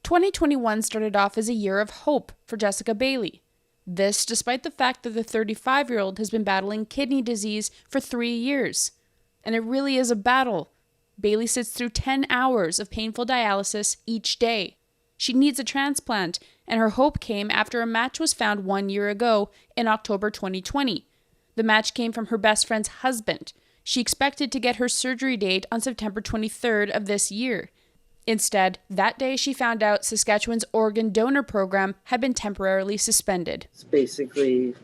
2021 started off as a year of hope for Jessica Bailey. This despite the fact that the 35-year-old has been battling kidney disease for 3 years. And it really is a battle. Bailey sits through 10 hours of painful dialysis each day. She needs a transplant, and her hope came after a match was found 1 year ago in October 2020. The match came from her best friend's husband. She expected to get her surgery date on September 23rd of this year. Instead, that day she found out Saskatchewan's organ donor program had been temporarily suspended. It's basically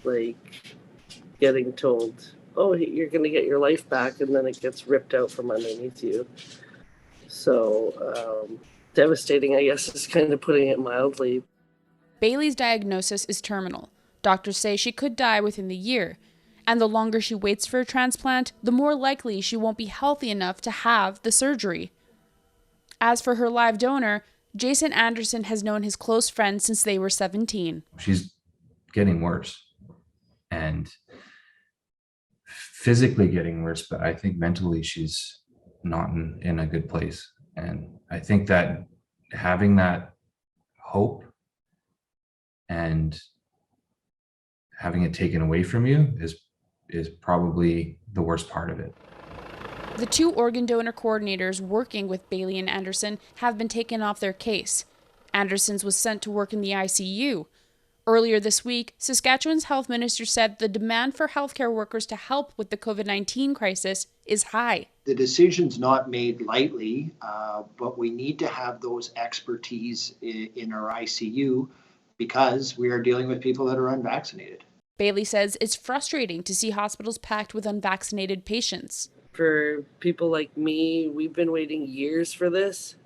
like getting told, oh, you're going to get your life back, and then it gets ripped out from underneath you. So, devastating, I guess, is kind of putting it mildly. Bailey's diagnosis is terminal. Doctors say she could die within the year. And the longer she waits for a transplant, the more likely she won't be healthy enough to have the surgery. As for her live donor, Jason Anderson has known his close friend since they were 17. She's getting worse and physically getting worse, but I think mentally she's not in a good place. And I think that having that hope and having it taken away from you is probably the worst part of it. The two organ donor coordinators working with Bailey and Anderson have been taken off their case. Anderson's was sent to work in the ICU. Earlier this week, Saskatchewan's health minister said the demand for healthcare workers to help with the COVID-19 crisis is high. The decision's not made lightly, but we need to have those expertise in our ICU because we are dealing with people that are unvaccinated. Bailey says it's frustrating to see hospitals packed with unvaccinated patients. For people like me, we've been waiting years for this,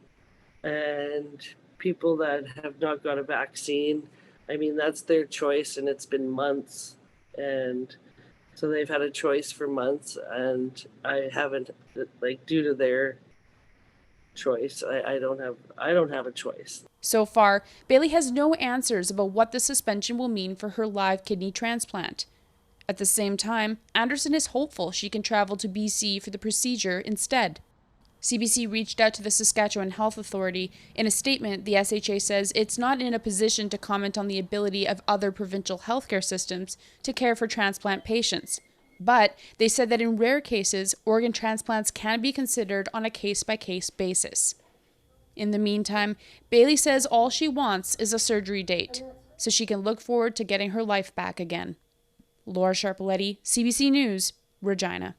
and people that have not got a vaccine, I mean, that's their choice, and it's been months, and so they've had a choice for months, and I haven't, like, due to their choice, I don't have a choice. So far, Bailey has no answers about what the suspension will mean for her live kidney transplant. At the same time, Anderson is hopeful she can travel to BC for the procedure instead. CBC reached out to the Saskatchewan Health Authority. In a statement, the SHA says it's not in a position to comment on the ability of other provincial healthcare systems to care for transplant patients. But they said that in rare cases, organ transplants can be considered on a case-by-case basis. In the meantime, Bailey says all she wants is a surgery date, so she can look forward to getting her life back again. Laura Sharpaletti, CBC News, Regina.